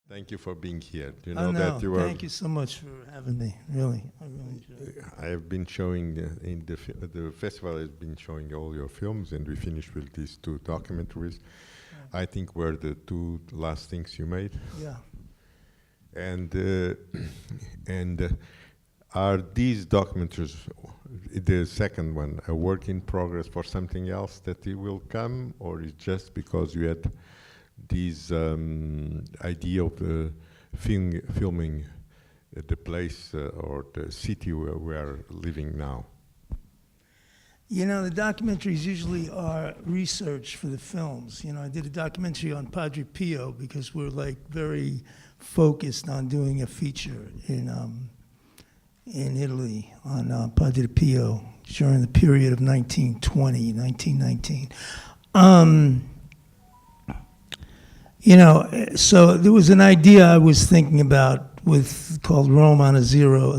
Thank you for being here. You Oh, know no, that you were. thank you so much for having me. Really, I really enjoyed it. I have been showing in the festival has been showing all your films, and we finished with these two documentaries. I think were the two last things you made. Yeah. And are these documentaries, the second one, a work in progress for something else that it will come, or is just because you had this idea of filming the place or the city where we are living now? You know, the documentaries usually are research for the films. You know, I did a documentary on Padre Pio because we're like very focused on doing a feature in Italy on Padre Pio during the period of 1920, 1919. You know, so there was an idea I was thinking about called Rome on a Zero,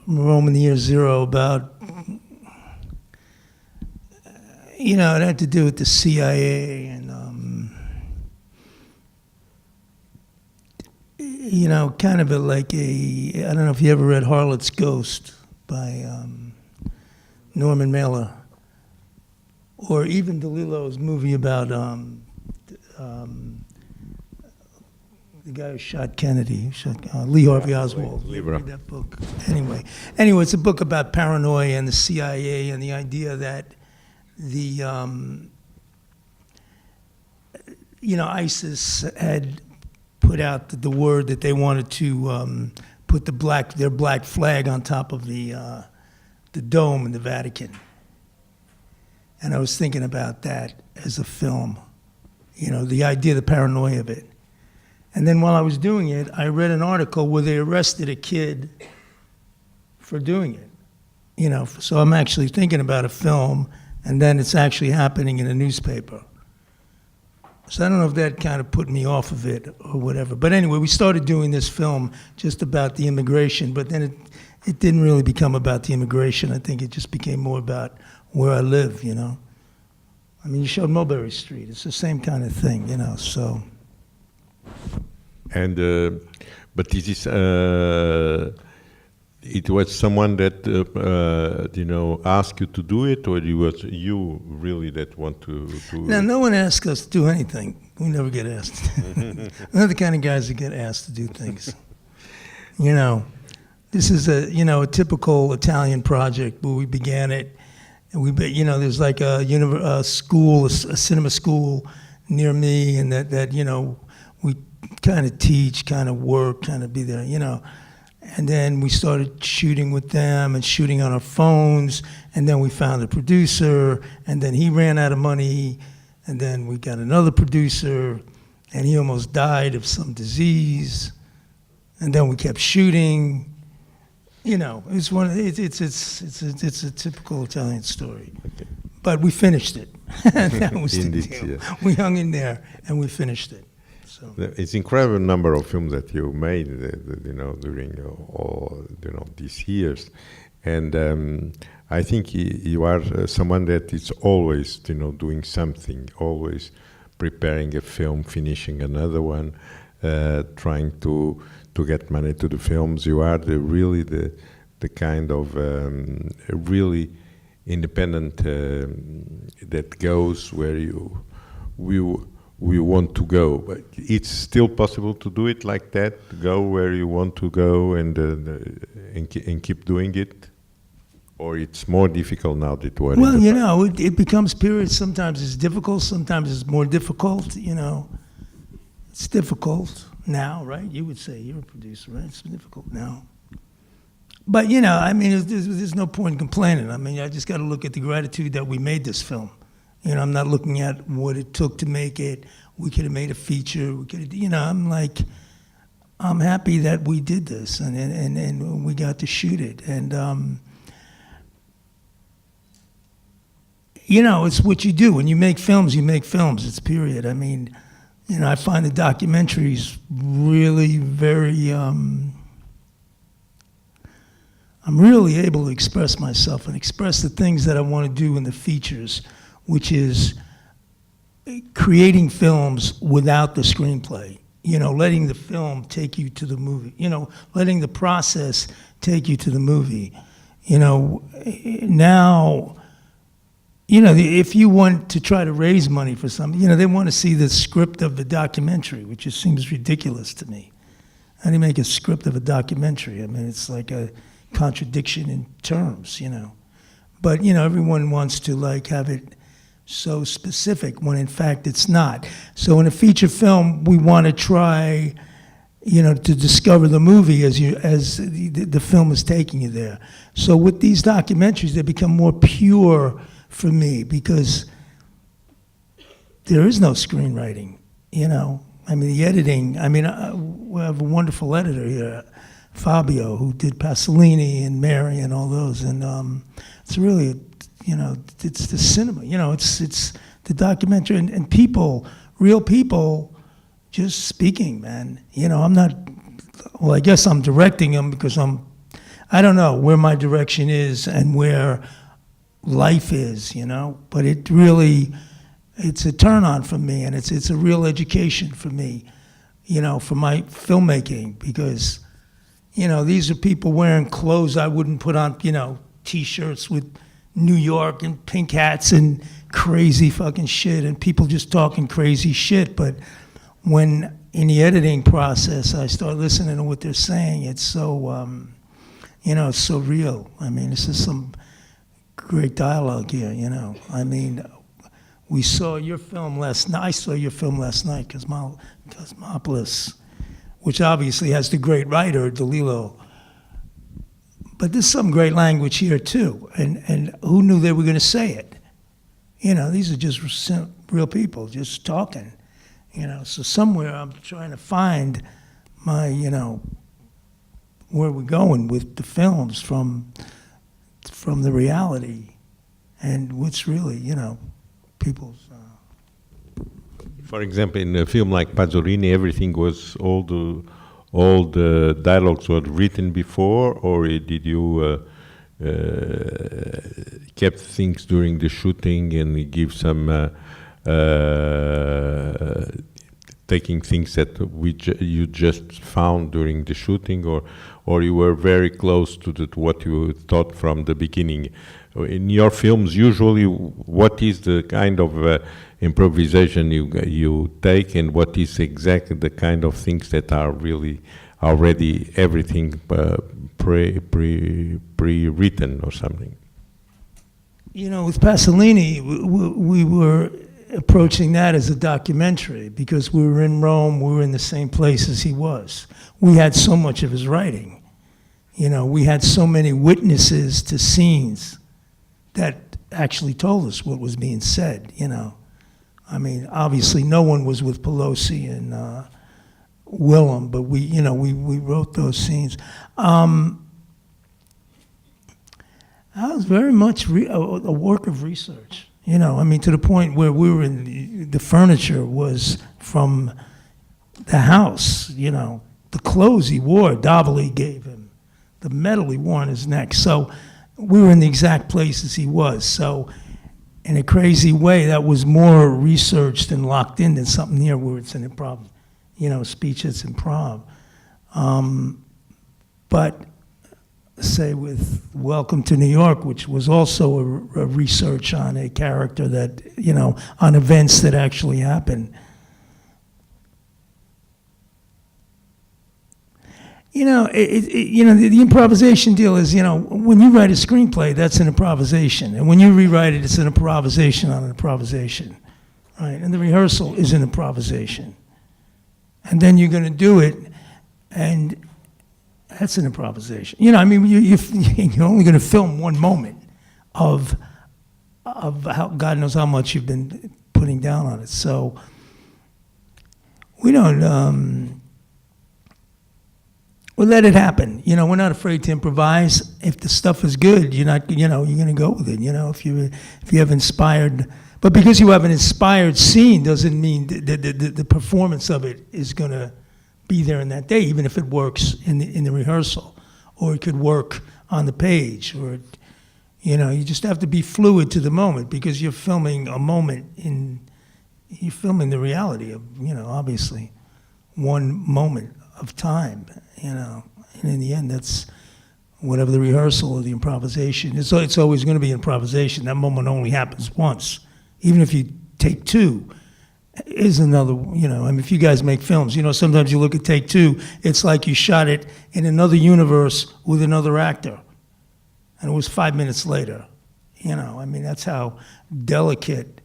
Rome in the year zero, about, you know, it had to do with the CIA and, you know, kind of like I don't know if you ever read Harlot's Ghost by Norman Mailer, or even DeLillo's movie about the guy who shot Kennedy, Lee Harvey Oswald. You ever read that book? Anyway, it's a book about paranoia and the CIA and the idea that the, you know, ISIS had put out the word that they wanted to put their black flag on top of the dome in the Vatican. And I was thinking about that as a film, you know, the idea, the paranoia of it. And then while I was doing it, I read an article where they arrested a kid for doing it. You know, so I'm actually thinking about a film, and then it's actually happening in a newspaper. So I don't know if that kind of put me off of it or whatever. But anyway, we started doing this film just about the immigration, but then it didn't really become about the immigration. I think it just became more about where I live, you know. I mean, you showed Mulberry Street. It's the same kind of thing, you know, so. And, but this is, it was someone that, you know, asked you to do it, or it was you really that want to No, no one asks us to do anything. We never get asked. We're not the kind of guys that get asked to do things. You know, this is a typical Italian project where we began it. And you know, there's like a school, a cinema school near me, and that you know, we kind of teach, kind of work, kind of be there, you know. And then we started shooting with them and shooting on our phones, and then we found a producer, and then he ran out of money, and then we got another producer, and he almost died of some disease, and then we kept shooting. You know, it's a typical Italian story, okay. But we finished it. That was the deal. Yeah. We hung in there and we finished it. So it's incredible number of films that you made, you know, during all these years, and I think you are someone that is always, you know, doing something, always preparing a film, finishing another one, trying to get money to the films. You are really the kind of really independent that goes where we want to go. But it's still possible to do it like that, to go where you want to go and keep doing it? Or it's more difficult now that we're well, you know, it becomes periods. Sometimes it's difficult, sometimes it's more difficult, you know. It's difficult now, right? You would say you're a producer, right? It's difficult now. But, you know, I mean, there's no point in complaining. I mean, I just got to look at the gratitude that we made this film. You know, I'm not looking at what it took to make it. We could have made a feature. We could have, you know, I'm happy that we did this and we got to shoot it. And, you know, it's what you do. When you make films, you make films. It's period. I mean, you know, I find the documentaries really very, I'm really able to express myself and express the things that I want to do in the features, which is creating films without the screenplay. letting the film take you to the movie, letting the process take you to the movie. Now, if you want to try to raise money for something, they want to see the script of the documentary, which just seems ridiculous to me. How do you make a script of a documentary? I mean, it's like a contradiction in terms, But, everyone wants to, have it so specific when, in fact, it's not. So in a feature film, we want to try, to discover the movie as the film is taking you there. So with these documentaries, they become more pure for me because there is no screenwriting, I mean, the editing, we have a wonderful editor here, Fabio, who did Pasolini and Mary and all those, and it's really, it's the cinema, it's the documentary, and people, real people, just speaking, man. I'm not, well, I guess I'm directing them because I don't know where my direction is and where life is, but it really, it's a turn on for me, and it's a real education for me, for my filmmaking, because, these are people wearing clothes I wouldn't put on, T-shirts with New York and pink hats and crazy fucking shit, and people just talking crazy shit. But when in the editing process I start listening to what they're saying, it's so, it's so real. I mean, this is some great dialogue here, I mean, we saw your film last night. I saw your film last night, Cosmopolis, which obviously has the great writer, DeLillo. But there's some great language here, too. And who knew they were going to say it? These are just real people just talking. So somewhere I'm trying to find my, where we're going with the films from the reality and what's really, people's. For example, in a film like Pasolini, everything was all the dialogues were written before, or did you kept things during the shooting and give some taking things that you just found during the shooting, or you were very close to what you thought from the beginning? In your films, usually, what is the kind of improvisation you take, and what is exactly the kind of things that are really already everything pre-written or something? With Pasolini, we were approaching that as a documentary because we were in Rome, we were in the same place as he was. We had so much of his writing. We had so many witnesses to scenes that actually told us what was being said, I mean, obviously no one was with Pelosi and Willem, but we wrote those scenes. That was very much a work of research. I mean, to the point where we were the furniture was from the house, the clothes he wore, Davoli gave him, the medal he wore on his neck. So we were in the exact places he was. So in a crazy way, that was more researched and locked in than something here where it's an improv, speech that's improv. But say with Welcome to New York, which was also a research on a character that, on events that actually happened. The improvisation deal is, when you write a screenplay, that's an improvisation. And when you rewrite it, it's an improvisation on an improvisation, right? And the rehearsal is an improvisation. And then you're going to do it, and that's an improvisation. You're only going to film one moment of how, God knows how much you've been putting down on it. So we don't, we let it happen. We're not afraid to improvise. If the stuff is good, you're not, you're going to go with it. If you have inspired, but because you have an inspired scene doesn't mean the performance of it is going to be there in that day, even if it works in the rehearsal, or it could work on the page, or you just have to be fluid to the moment because you're filming a moment you're filming the reality of obviously one moment of time, you know. And in the end, that's whatever the rehearsal or the improvisation. It's always going to be improvisation. That moment only happens once. Even if you take two, is another, you know, I mean, if you guys make films, you know, sometimes you look at take two, it's like you shot it in another universe with another actor. And it was 5 minutes later. You know, I mean, that's how delicate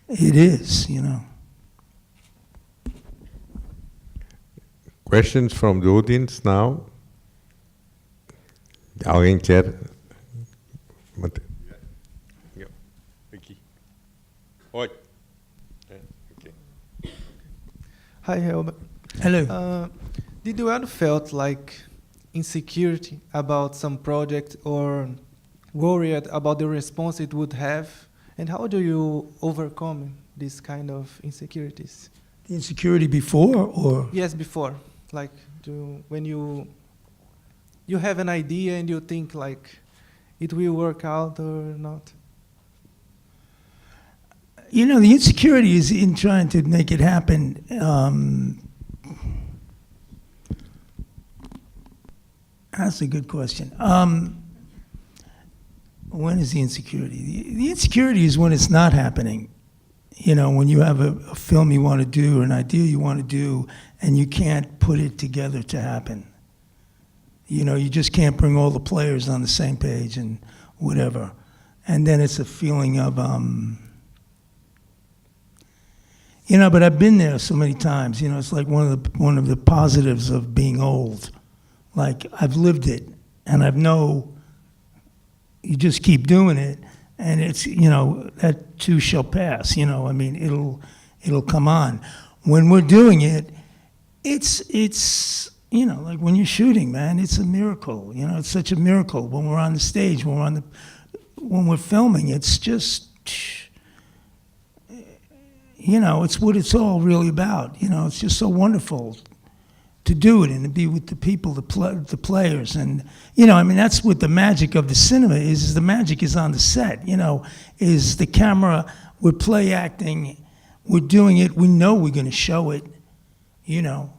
it is, you know. Questions from the audience now? Alguém quer? Aqui. Oi. Okay. Hi, Abel. Hello. Did you ever felt like insecurity about some project or worried about the response it would have? And how do you overcome these kind of insecurities? The insecurity before or? Yes, before. Like, when you have an idea and you think like it will work out or not? You know, the insecurity is in trying to make it happen. That's a good question. When is the insecurity? The insecurity is when it's not happening. You know, when you have a film you want to do or an idea you want to do and you can't put it together to happen. You know, you just can't bring all the players on the same page and whatever. And then it's a feeling of, you know, but I've been there so many times. You know, it's like one of the positives of being old. Like, I've lived it, and you just keep doing it, and it's, you know, that too shall pass. You know, I mean, it'll come on. When we're doing it, it's you know, like when you're shooting, man, it's a miracle. You know, it's such a miracle when we're on the stage, when we're filming. It's just, you know, it's what it's all really about. You know, it's just so wonderful to do it and to be with the people, the players. And, you know, I mean, that's what the magic of the cinema is the magic is on the set, you know, is the camera, we're play acting, we're doing it, we know we're going to show it, you know.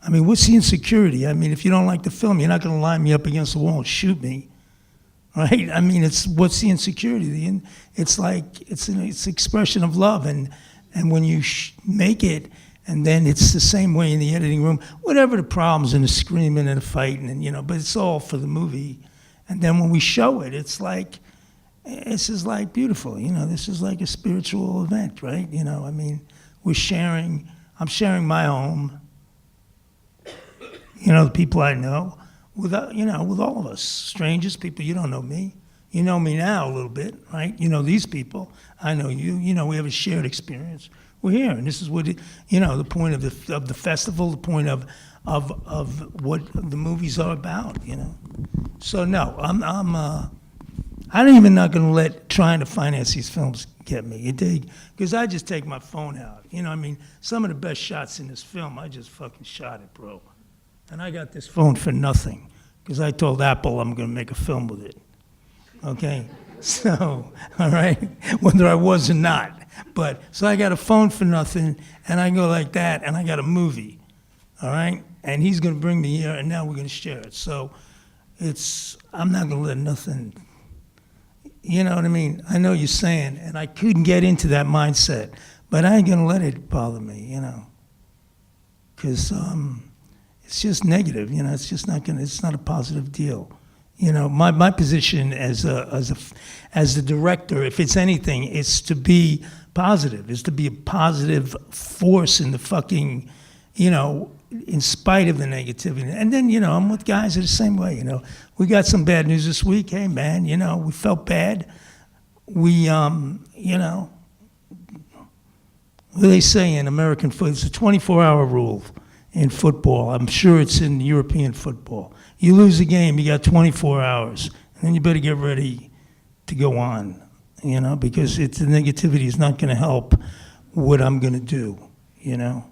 I mean, what's the insecurity? I mean, if you don't like the film, you're not going to line me up against the wall and shoot me, right? I mean, what's the insecurity? It's like, it's an expression of love, and when you make it, and then it's the same way in the editing room, whatever the problems and the screaming and the fighting, and, you know, but it's all for the movie. And then when we show it, it's like, this is like beautiful, you know, this is like a spiritual event, right? You know, I mean, I'm sharing my home, you know, the people I know, you know, with all of us, strangers, people, you don't know me. You know me now a little bit, right? You know these people, I know you, you know, we have a shared experience. We're here, and this is what, you know, the point of the festival, the point of what the movies are about, you know. So no, I'm even not going to let trying to finance these films get me. You dig? Because I just take my phone out. You know, I mean, some of the best shots in this film, I just fucking shot it, bro. And I got this phone for nothing because I told Apple I'm going to make a film with it. Okay? So, all right? Whether I was or not. But, so I got a phone for nothing, and I go like that, and I got a movie. All right? And he's going to bring me here, and now we're going to share it. So, I'm not going to let nothing, you know what I mean? I know you're saying, and I couldn't get into that mindset, but I ain't going to let it bother me, you know? Because it's just negative, you know? It's just not it's not a positive deal. You know, my position as the director, if it's anything, is to be positive, is to be a positive force in the fucking, you know, in spite of the negativity. And then, you know, I'm with guys that are the same way, you know. We got some bad news this week. Hey, man, you know, we felt bad. We, you know, what do they say in American football? It's a 24-hour rule in football. I'm sure it's in European football. You lose a game, you got 24 hours, and then you better get ready to go on, you know, because the negativity is not going to help what I'm going to do, you know.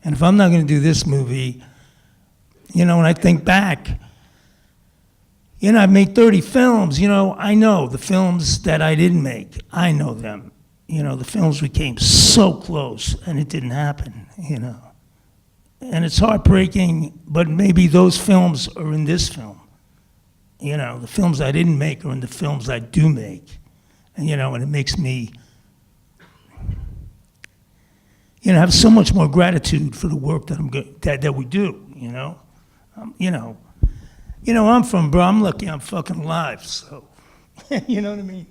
And if I'm not going to do this movie, you know, when I think back, you know, I've made 30 films, you know, I know the films that I didn't make, I know them. You know, the films we came so close, and it didn't happen, you know. and it's heartbreaking, but maybe those films are in this film. You know, the films I didn't make are in the films I do make. And, you know, and it makes me, you know, have so much more gratitude for the work that we do, you know. I'm I'm lucky I'm fucking alive, so, you know what I mean?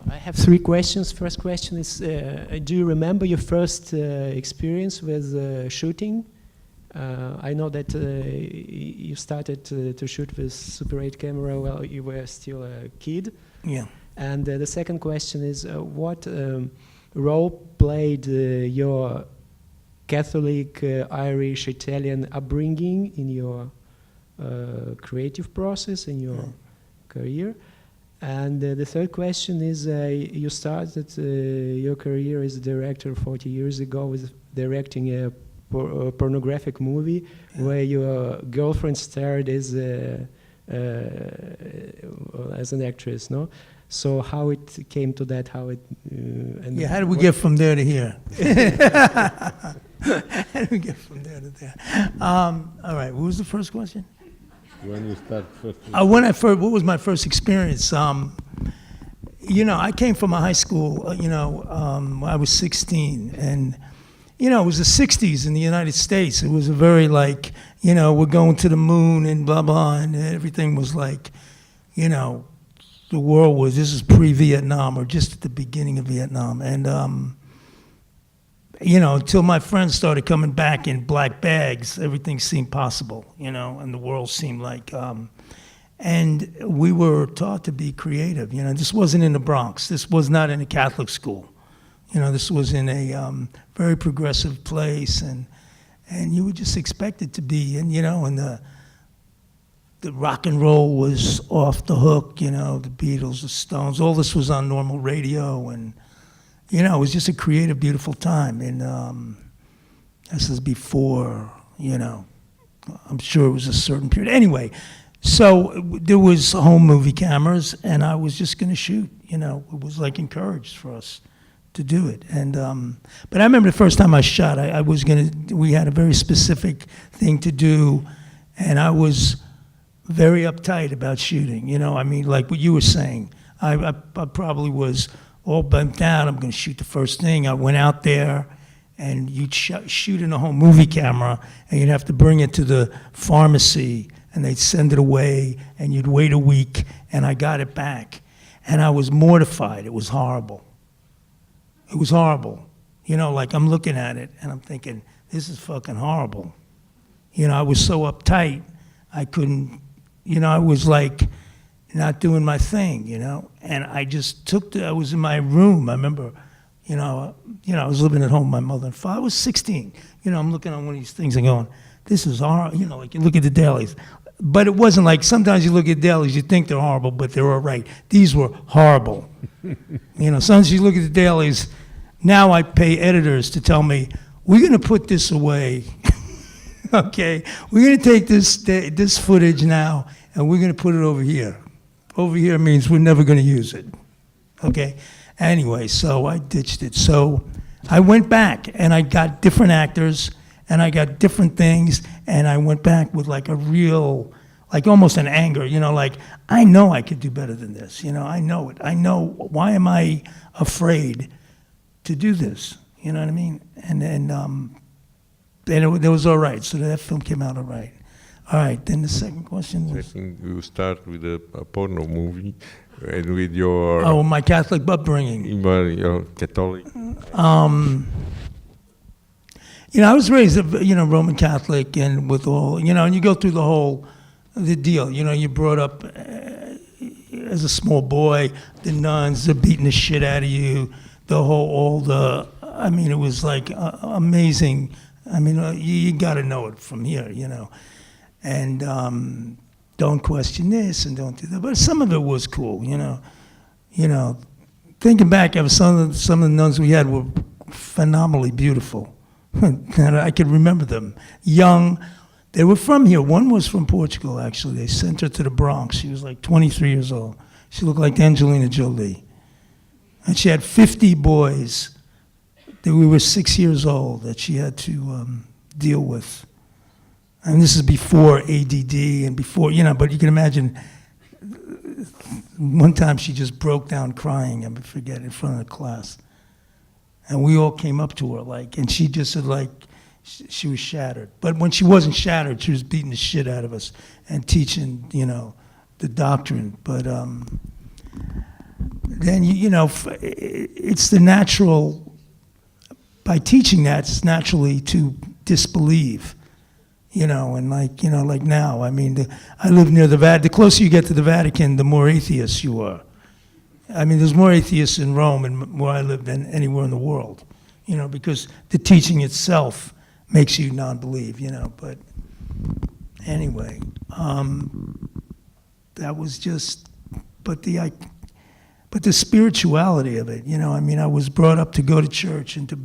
I have three questions. First question is, do you remember your first experience with shooting? I know that you started to shoot with Super 8 camera while you were still a kid. Yeah. And the second question is, what role played your Catholic, Irish, Italian upbringing in your creative process, in your career? And the third question is, you started your career as a director 40 years ago with directing a pornographic movie where your girlfriend starred as an actress, no? So how it came to that, how it... and how did we get from there to here? How did we get from there to there? All right, what was the first question? When you start first. What was my first experience? I came from a high school, I was 16, and, it was the 60s in the United States. It was a very we're going to the moon and blah, blah, and everything was the world this is pre-Vietnam or just at the beginning of Vietnam. And, until my friends started coming back in black bags, everything seemed possible, and the world seemed and we were taught to be creative. This wasn't in the Bronx. This was not in a Catholic school. This was in a very progressive place, and you were just expected to be, and the rock and roll was off the hook, the Beatles, the Stones, all this was on normal radio, and it was just a creative, beautiful time. And this is before, I'm sure it was a certain period. Anyway, so there was home movie cameras, and I was just going to shoot. It was encouraged for us to do it. And but I remember the first time I shot, we had a very specific thing to do, and I was very uptight about shooting. Like what you were saying, I probably was all bent out. I'm going to shoot the first thing. I went out there, and you'd shoot in a home movie camera, and you'd have to bring it to the pharmacy, and they'd send it away, and you'd wait a week, and I got it back. And I was mortified. It was horrible. It was horrible. I'm looking at it, and I'm thinking, this is fucking horrible. I was so uptight, I couldn't, I was not doing my thing, and I just I was in my room. I remember, I was living at home with my mother and father. I was 16. I'm looking on one of these things and going, this is horrible. You look at the dailies. But it wasn't sometimes you look at dailies, you think they're horrible, but they're all right. These were horrible. Sometimes you look at the dailies, now I pay editors to tell me, we're going to put this away. Okay? We're going to take this footage now, and we're going to put it over here. Over here means we're never going to use it. Okay? Anyway, so I ditched it. So I went back, and I got different actors, and I got different things, and I went back with a real, almost an anger, I know I could do better than this, I know it. I know, why am I afraid to do this? You know what I mean? And it was all right, so that film came out all right. All right, then the second question was? I think you start with a porno movie, and with your... Oh, my Catholic upbringing. Your Catholic... I was raised, Roman Catholic, and with all, and you go through the deal. You're brought up as a small boy, the nuns, they're beating the shit out of you, it was amazing. You got to know it from here, and don't question this and don't do that. But some of it was cool, Thinking back, some of the nuns we had were phenomenally beautiful. And I can remember them. Young. They were from here. One was from Portugal, actually. They sent her to the Bronx. She was 23 years old. She looked like Angelina Jolie. And she had 50 boys that we were 6 years old that she had to deal with. And this is before ADD and before, but you can imagine one time she just broke down crying, I forget, in front of the class. And we all came up to her, and she just said, she was shattered. But when she wasn't shattered, she was beating the shit out of us and teaching, the doctrine. But then, it's the natural, by teaching that, it's naturally to disbelieve, and like now, I live near the Vatican. The closer you get to the Vatican, the more atheists you are. There's more atheists in Rome and where I live than anywhere in the world, because the teaching itself makes you non-believe, but anyway, that was just, but the spirituality of it, I was brought up to go to church and to,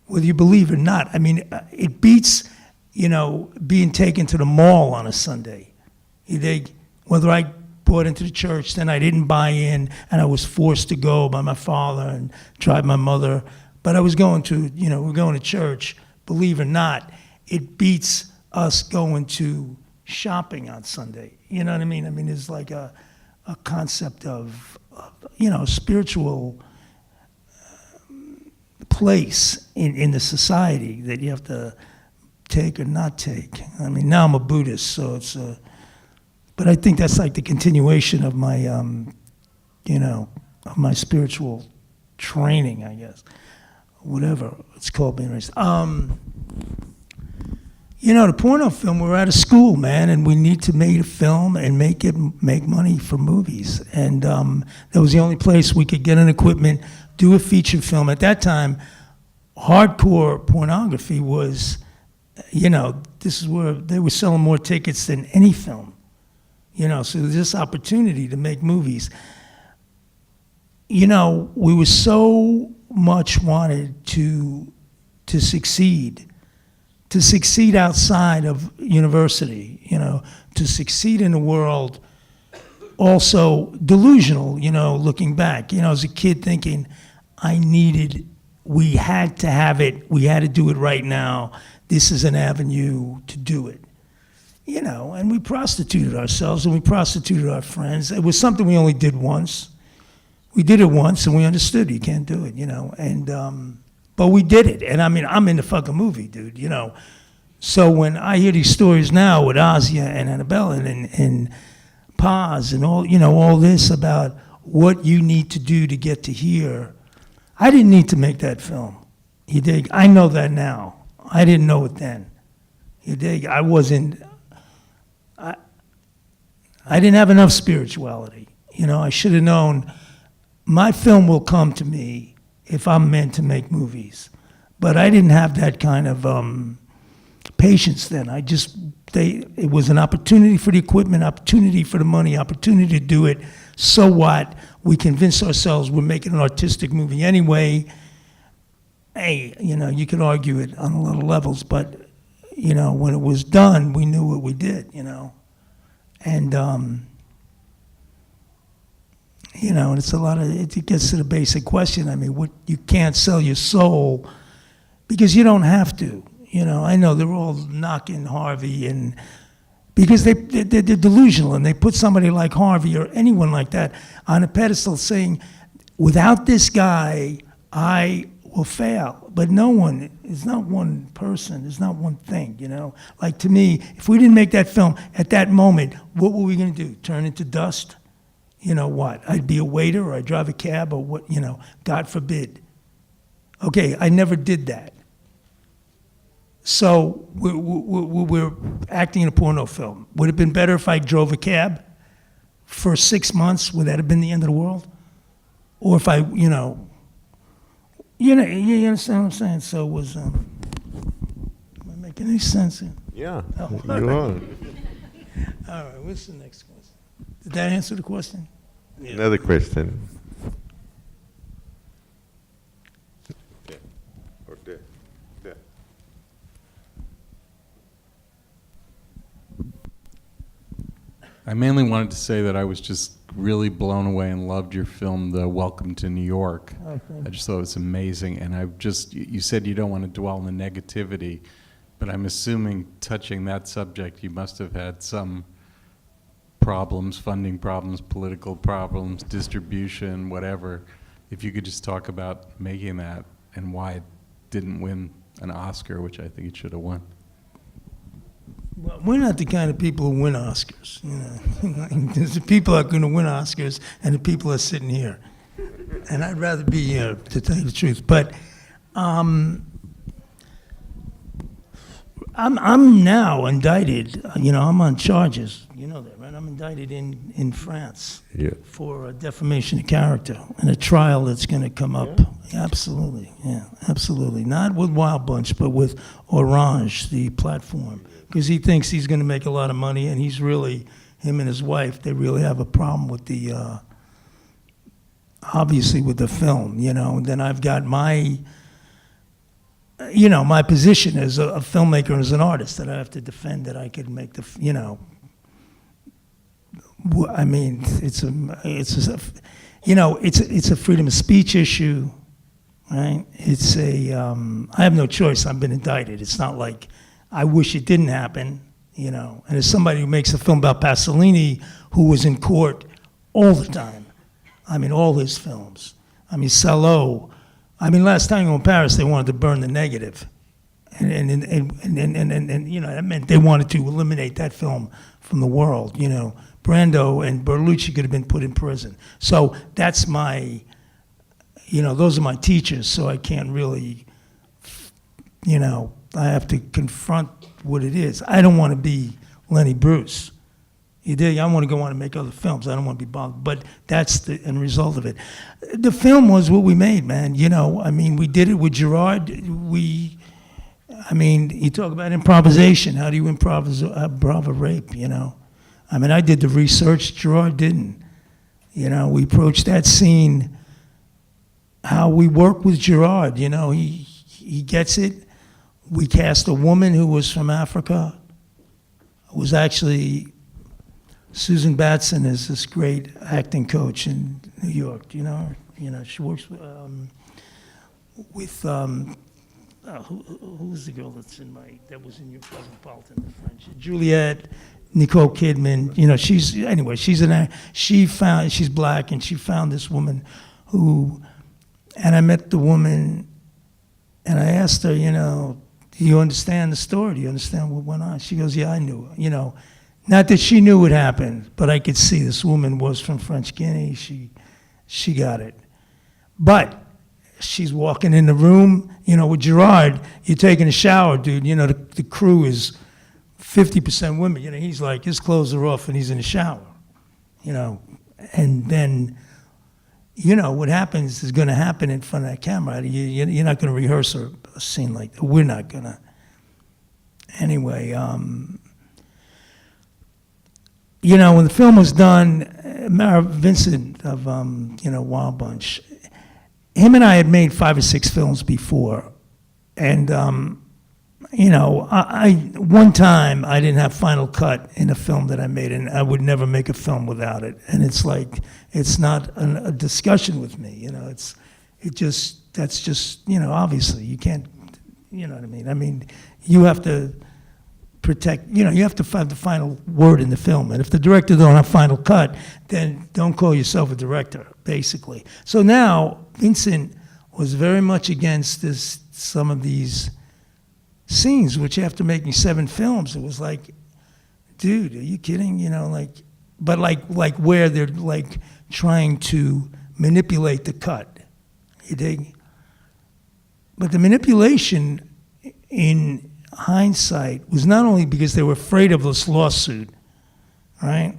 whether you believe or not, it beats, being taken to the mall on a Sunday. Whether I brought into the church, then I didn't buy in, and I was forced to go by my father and drive my mother, but I was going to, we're going to church, believe it or not, it beats us going to shopping on Sunday. You know what I mean? There's like a concept of spiritual place in the society that you have to take or not take. Now I'm a Buddhist, so it's but I think that's like the continuation of my, of my spiritual training, I guess. Whatever it's called being raised. The porno film, we're out of school, man, and we need to make a film and make money for movies. And that was the only place we could get an equipment, do a feature film. At that time, hardcore pornography was, this is where they were selling more tickets than any film. So there's this opportunity to make movies. We were so much wanted to succeed outside of university, to succeed in the world, also delusional, looking back. As a kid thinking, we had to have it, we had to do it right now, this is an avenue to do it. And we prostituted ourselves and we prostituted our friends. It was something we only did once. We did it once and we understood you can't do it, and but we did it. And I'm in the fucking movie, dude, So when I hear these stories now with Asia and Annabelle and Paz and all this about what you need to do to get to here, I didn't need to make that film. You dig? I know that now. I didn't know it then. You dig? I didn't have enough spirituality. I should have known my film will come to me if I'm meant to make movies. But I didn't have that kind of patience then. It was an opportunity for the equipment, opportunity for the money, opportunity to do it. So what? We convinced ourselves we're making an artistic movie anyway. Hey, you could argue it on a lot of levels, but, when it was done, we knew what we did, And, and it's it gets to the basic question. You can't sell your soul because you don't have to. I know they're all knocking Harvey because they're delusional, and they put somebody like Harvey or anyone like that on a pedestal saying, without this guy, I will fail. But no one, it's not one person, it's not one thing, Like to me, if we didn't make that film at that moment, what were we going to do? Turn into dust? What? I'd be a waiter or I'd drive a cab or what, God forbid. Okay, I never did that. So we're acting in a porno film. Would it have been better if I drove a cab for 6 months? Would that have been the end of the world? Or if you understand what I'm saying? So was, am I making any sense here? Yeah, Oh. you are. All right, what's the next question? Did that answer the question? Yeah. Another question. Okay. Or there. There. I mainly wanted to say that I was just really blown away and loved your film, The Welcome to New York. Okay. I just thought it was amazing, and you said you don't want to dwell on the negativity, but I'm assuming touching that subject, you must have had some problems, funding problems, political problems, distribution, whatever. If you could just talk about making that and why it didn't win an Oscar, which I think it should have won. Well, we're not the kind of people who win Oscars. You know, there's the people that are going to win Oscars, and the people are sitting here. And I'd rather be here, to tell you the truth. But I'm now indicted. You know, I'm on charges. You know that, right? I'm indicted in France for defamation of character in a trial that's going to come up. Yeah, absolutely, yeah, absolutely. Not with Wild Bunch, but with Orange, the platform. Because he thinks he's going to make a lot of money, and he's really, him and his wife, they really have a problem with the, obviously with the film, you know. And then I've got my, you know, my position as a filmmaker and as an artist that I have to defend, that I could make the, you know, I mean, it's a freedom of speech issue, right? It's a, I have no choice. I've been indicted. It's not like I wish it didn't happen, you know. And as somebody who makes a film about Pasolini, who was in court all the time, I mean, all his films. I mean, Salo. I mean, last time in Paris, they wanted to burn the negative. And you know, that meant they wanted to eliminate that film from the world, you know. Brando and Berlucci could have been put in prison. So that's my, you know, those are my teachers, so I can't really, you know, I have to confront what it is. I don't want to be Lenny Bruce. You dig? I want to go on and make other films. I don't want to be bothered. But that's the end result of it. The film was what we made, man. You know, I mean, we did it with Gerard. I mean, you talk about improvisation. How do you improv a rape, you know? I mean, I did the research. Gerard didn't. You know, we approached that scene, how we work with Gerard. You know, he gets it. We cast a woman who was from Africa. It was actually Susan Batson, is this great acting coach in New York. Do you know her? You know, she works with who's the girl that was in your Cosmopolitan, the French? Juliette, Nicole Kidman. You know, she's black, and she found this woman who, and I met the woman, and I asked her, you know, do you understand the story? Do you understand what went on? She goes, yeah, I knew. You know, not that she knew what happened, but I could see this woman was from French Guinea. She got it. But she's walking in the room, you know, with Gerard, you're taking a shower, dude. You know, the crew is 50% women. You know, he's like, his clothes are off and he's in the shower, you know. And then, you know, what happens is going to happen in front of that camera. You're not going to rehearse a scene like that. We're not going to. Anyway, you know, when the film was done, Mara Vincent of, you know, Wild Bunch, him and I had made 5 or 6 films before. And, you know, one time I didn't have final cut in a film that I made, and I would never make a film without it. And it's like, it's not a discussion with me, you know, that's just, you know, obviously you can't, you know what I mean? I mean, you have to protect, you know, you have to find the final word in the film. And if the director don't have final cut, then don't call yourself a director, basically. So now, Vincent was very much against some of these scenes, which after making 7 films, it was like, dude, are you kidding? You know, like, but like where they're like trying to manipulate the cut, you dig? But the manipulation in hindsight was not only because they were afraid of this lawsuit, right?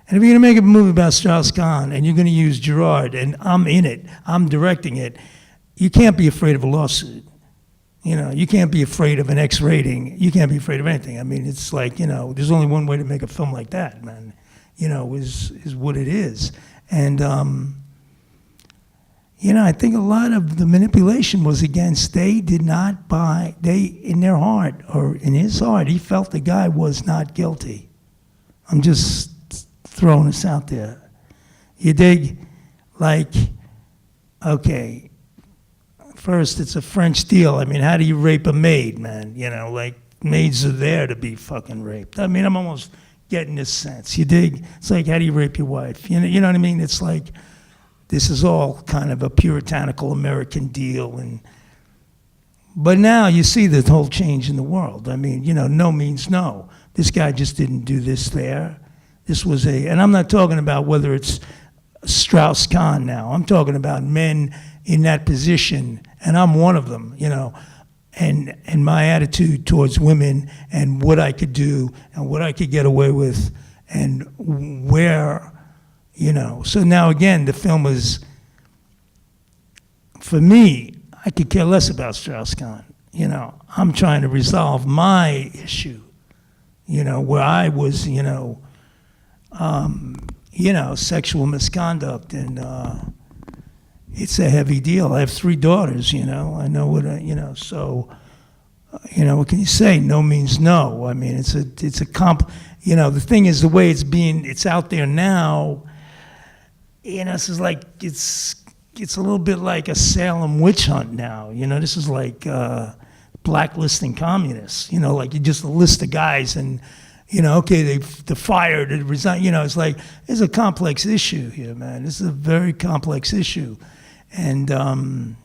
And if you're gonna make a movie about Strauss-Kahn and you're gonna use Gerard and I'm in it, I'm directing it, you can't be afraid of a lawsuit. You know, you can't be afraid of an X rating. You can't be afraid of anything. I mean, it's like, you know, there's only one way to make a film like that, man. You know, is what it is. And, you know, I think a lot of the manipulation was against, they did not buy, in their heart, or in his heart, he felt the guy was not guilty, I'm just throwing this out there. You dig? Like, okay, first it's a French deal. I mean, how do you rape a maid, man? You know, like, maids are there to be fucking raped. I mean, I'm almost getting this sense. You dig? It's like, how do you rape your wife? You know what I mean? It's like, this is all kind of a puritanical American deal. But now you see the whole change in the world. I mean, you know, no means no. This guy just didn't do this there. This was and I'm not talking about whether it's Strauss-Kahn now. I'm talking about men in that position, and I'm one of them, you know. And my attitude towards women and what I could do and what I could get away with and where, you know. So now again, the film was, for me, I could care less about Strauss-Kahn. You know, I'm trying to resolve my issue, you know, where I was, sexual misconduct, and it's a heavy deal. I have 3 daughters, you know. I know what, so, what can you say? No means no. I mean, the thing is, the way it's out there now, this is like, it's a little bit like a Salem witch hunt now. You know, this is like blacklisting communists. You know, like you just list the guys and, okay, they're fired, they resign. You know, it's like, it's a complex issue here, man. This is a very complex issue. And, I mean,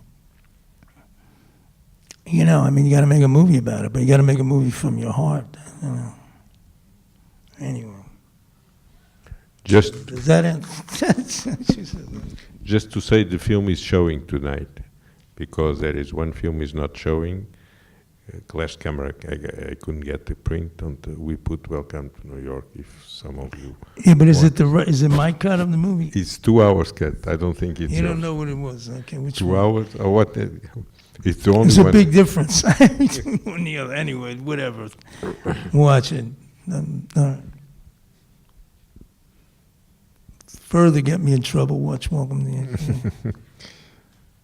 you got to make a movie about it, but you got to make a movie from your heart. You know. Anyway. Does that end? Just to say, the film is showing tonight, because there is one film is not showing. Glass camera, I couldn't get the print. We put Welcome to New York, if some of you. Yeah, but is it my cut of the movie? It's 2 hours cut. I don't think it's. You don't know what it was. Okay, which 2 one? hours or what? It's the only There's one. a big difference between one and the other. Anyway, whatever. Watch it. All right. Further get me in trouble. Watch Welcome to New York.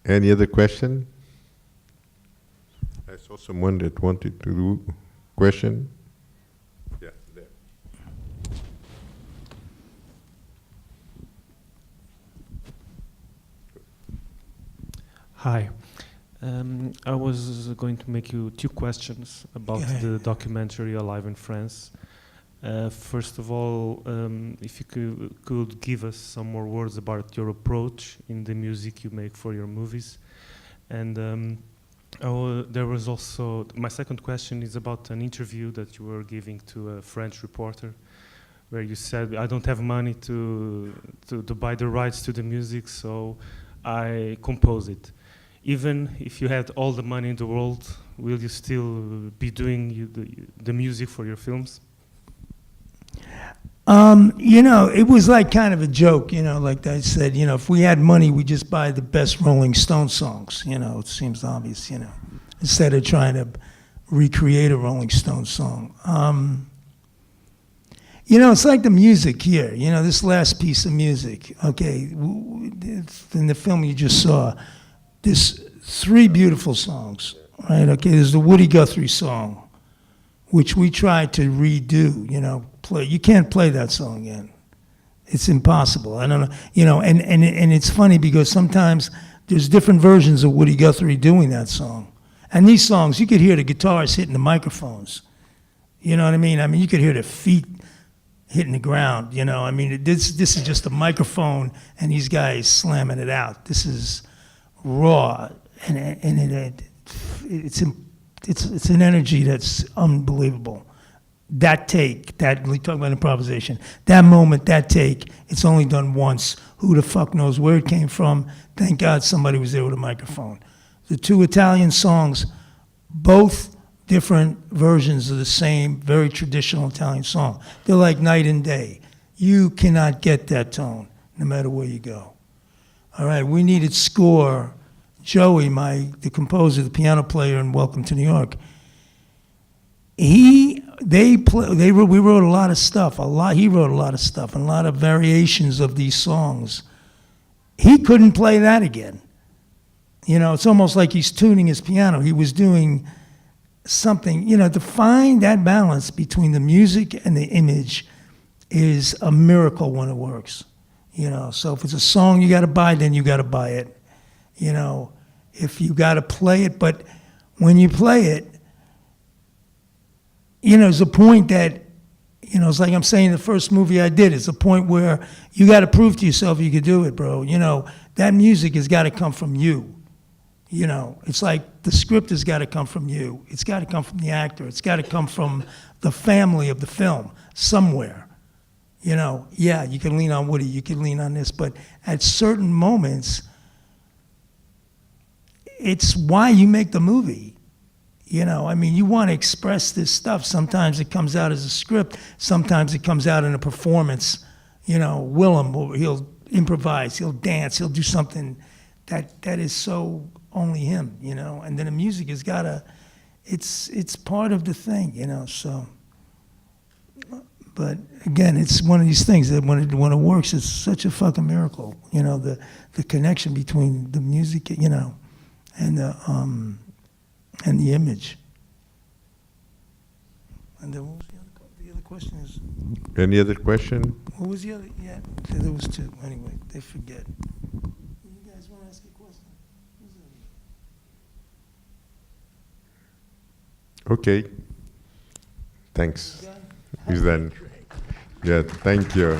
Any other question? I saw someone that wanted to do question. Yeah, there. Hi. I was going to make you 2 questions about the documentary Alive in France. First of all, if you could give us some more words about your approach in the music you make for your movies. And there was also, my second question is about an interview that you were giving to a French reporter, where you said, I don't have money to buy the rights to the music, so I compose it. Even if you had all the money in the world, will you still be doing the music for your films? It was like kind of a joke, like I said, if we had money, we just buy the best Rolling Stone songs, it seems obvious, instead of trying to recreate a Rolling Stone song. It's like the music here, this last piece of music, okay, in the film you just saw, there's 3 beautiful songs, right? Okay, there's the Woody Guthrie song, which we tried to redo, play. You can't play that song again. It's impossible. I don't know, and it's funny because sometimes there's different versions of Woody Guthrie doing that song. And these songs, you could hear the guitars hitting the microphones. You know what I mean? I mean, you could hear the feet hitting the ground, I mean, this is just a microphone and these guys slamming it out. This is raw, and it's an energy that's unbelievable. That take, we talk about improvisation, that moment, that take, it's only done once. Who the fuck knows where it came from? Thank God somebody was there with a microphone. The 2 Italian songs, both different versions of the same very traditional Italian song. They're like night and day. You cannot get that tone no matter where you go. All right, we needed score. Joey, the composer, the piano player in Welcome to New York, we wrote a lot of stuff. He wrote a lot of stuff, and a lot of variations of these songs. He couldn't play that again. It's almost like he's tuning his piano. He was doing something, to find that balance between the music and the image. is a miracle when it works. You know, so if it's a song you got to buy, then you got to buy it. You know, if you got to play it, but when you play it, you know, there's a point that, you know, it's like I'm saying the first movie I did, it's a point where you got to prove to yourself you could do it, bro. You know, that music has got to come from you. You know, it's like the script has got to come from you. It's got to come from the actor. It's got to come from the family of the film somewhere. You know, yeah, you can lean on Woody, you can lean on this, but at certain moments, it's why you make the movie. You know, I mean, you want to express this stuff. Sometimes it comes out as a script. Sometimes it comes out in a performance. You know, Willem, he'll improvise, he'll dance, he'll do something that is so only him, you know. And then the music has got to, it's part of the thing, you know, so. But again, it's one of these things that when it works, it's such a fucking miracle. You know, the connection between the music, you know, and the image. And then what was the other question is? Any other question? What was the other? Yeah, there was two. Anyway, they forget. You guys want to ask a question? Okay. Thanks. He's done. Yeah, thank you.